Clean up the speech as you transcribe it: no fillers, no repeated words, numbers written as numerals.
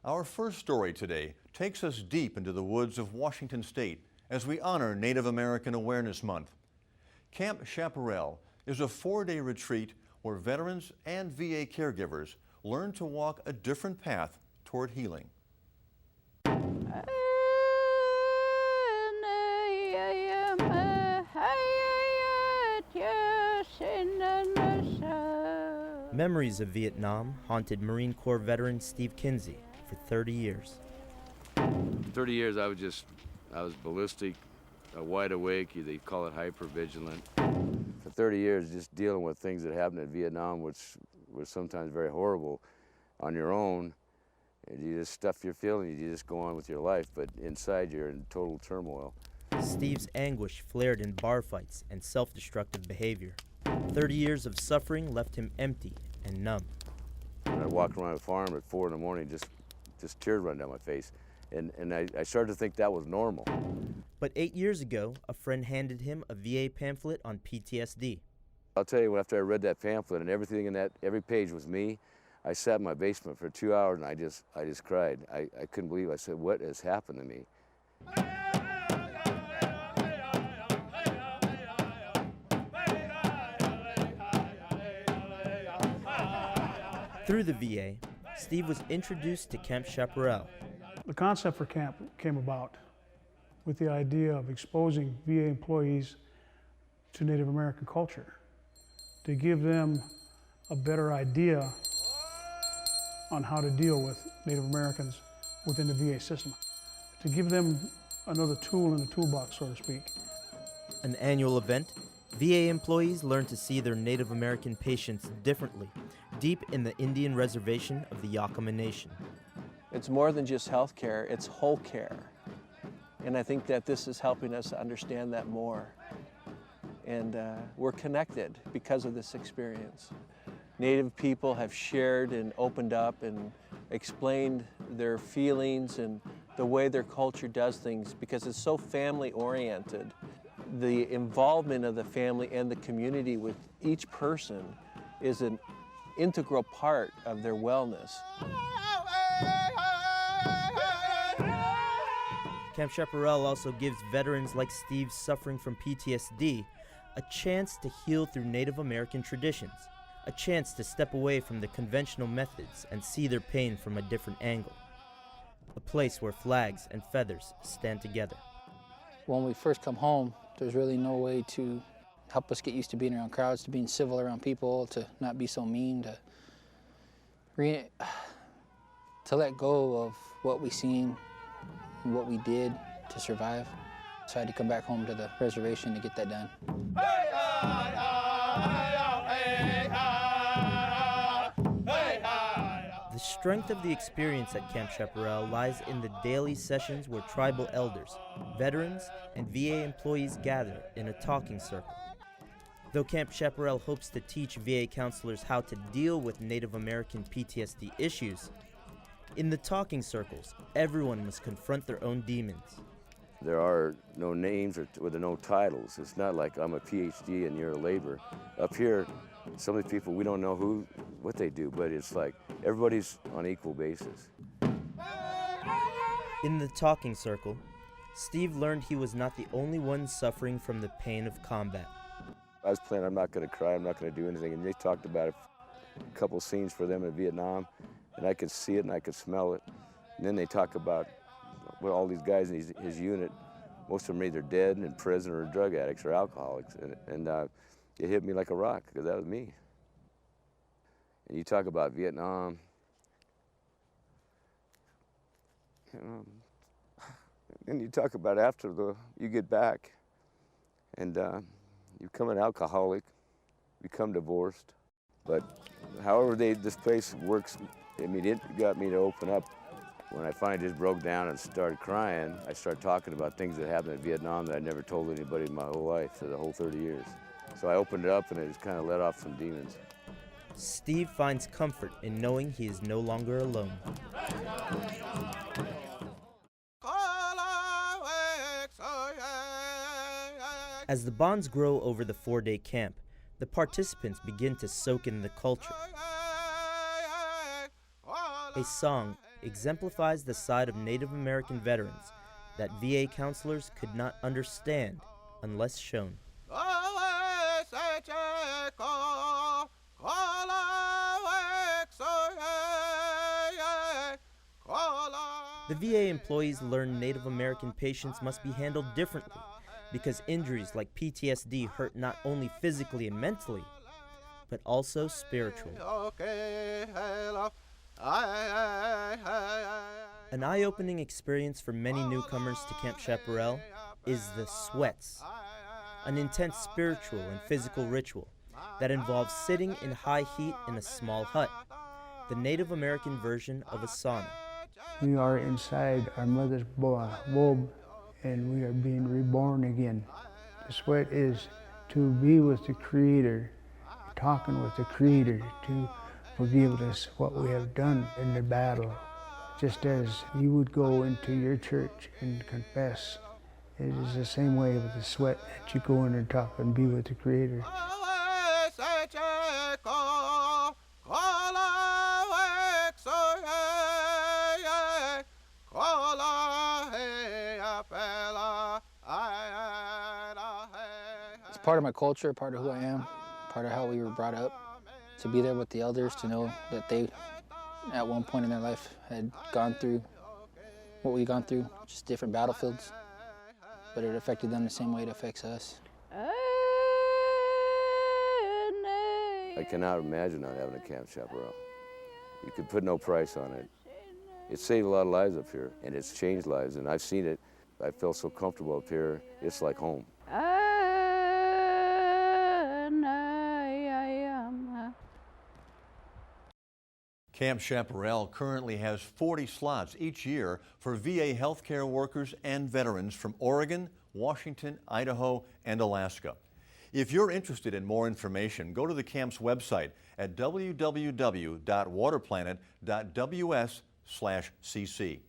Our first story today takes us deep into the woods of Washington State as we honor Native American Awareness Month. Camp Chaparral is a 4-day retreat where veterans and VA caregivers learn to walk a different path toward healing. Memories of Vietnam haunted Marine Corps veteran Steve KINSEY for 30 years. 30 years I was ballistic, wide awake, they call it hypervigilant. For 30 years just dealing with things that happened in Vietnam, which was sometimes very horrible on your own. And you just stuff your feelings, you just go on with your life, but inside you're in total turmoil. Steve's anguish flared in bar fights and self-destructive behavior. 30 years of suffering left him empty and numb. When I walked around the farm at 4 in the morning, just tears run down my face. And I started to think that was normal. But 8 years ago, a friend handed him a VA pamphlet on PTSD. I'll tell you, after I read that pamphlet and everything in that, every page was me, I sat in my basement for 2 hours and I just cried. I couldn't believe it. I said, what has happened to me? Through the VA, Steve was introduced to Camp Chaparral. The concept for camp came about with the idea of exposing VA employees to Native American culture, to give them a better idea on how to deal with Native Americans within the VA system, to give them another tool in the toolbox, so to speak. An annual event, VA employees learn to see their Native American patients differently, deep in the Indian reservation of the Yakama Nation. It's more than just health care, it's whole care. And I think that this is helping us understand that more. And we're connected because of this experience. Native people have shared and opened up and explained their feelings and the way their culture does things because it's so family-oriented. The involvement of the family and the community with each person is an integral part of their wellness. Camp Chaparral also gives veterans like Steve suffering from PTSD a chance to heal through Native American traditions, a chance to step away from the conventional methods and see their pain from a different angle. A place where flags and feathers stand together. When we first come home, there's really no way to help us get used to being around crowds, to being civil around people, to not be so mean, to let go of what we seen and what we did to survive. So I had to come back home to the reservation to get that done. The strength of the experience at Camp Chaparral lies in the daily sessions where tribal elders, veterans, and VA employees gather in a talking circle. Though Camp Chaparral hopes to teach VA counselors how to deal with Native American PTSD issues, in the talking circles, everyone must confront their own demons. There are no names or there are no titles. It's not like I'm a PhD and you're a laborer. Up here, some of these people, we don't know what they do, but it's like everybody's on equal basis. In the talking circle, Steve learned he was not the only one suffering from the pain of combat. I was planning, I'm not going to cry, I'm not going to do anything, and they talked about a couple scenes for them in Vietnam, and I could see it and I could smell it. And then they talk about all these guys in his unit, most of them are either dead, in prison, or drug addicts or alcoholics, and it hit me like a rock, because that was me. And you talk about Vietnam, and you talk about after you get back, and you become an alcoholic, become divorced. But however this place works, I mean, it got me to open up. When I finally just broke down and started crying, I started talking about things that happened in Vietnam that I never told anybody in my whole life, for the whole 30 years. So I opened it up and it just kind of let off some demons. Steve finds comfort in knowing he is no longer alone. As the bonds grow over the 4-day camp, the participants begin to soak in the culture. A song exemplifies the side of Native American veterans that VA counselors could not understand unless shown. The VA employees learn Native American patients must be handled differently because injuries like PTSD hurt not only physically and mentally, but also spiritually. An eye-opening experience for many newcomers to Camp Chaparral is the sweats, an intense spiritual and physical ritual that involves sitting in high heat in a small hut, the Native American version of a sauna. We are inside our mother's womb, and we are being reborn again. The sweat is to be with the Creator, talking with the Creator, to forgive us what we have done in the battle. Just as you would go into your church and confess, it is the same way with the sweat that you go in and talk and be with the Creator. It's part of my culture, part of who I am, part of how we were brought up. To be there with the elders, to know that they, at one point in their life, had gone through what we've gone through, just different battlefields. But it affected them the same way it affects us. I cannot imagine not having a Camp Chaparral. You could put no price on it. It saved a lot of lives up here, and it's changed lives, and I've seen it. I feel so comfortable up here, it's like home. Camp Chaparral currently has 40 slots each year for VA healthcare workers and veterans from Oregon, Washington, Idaho, and Alaska. If you're interested in more information, go to the camp's website at www.waterplanet.ws/cc.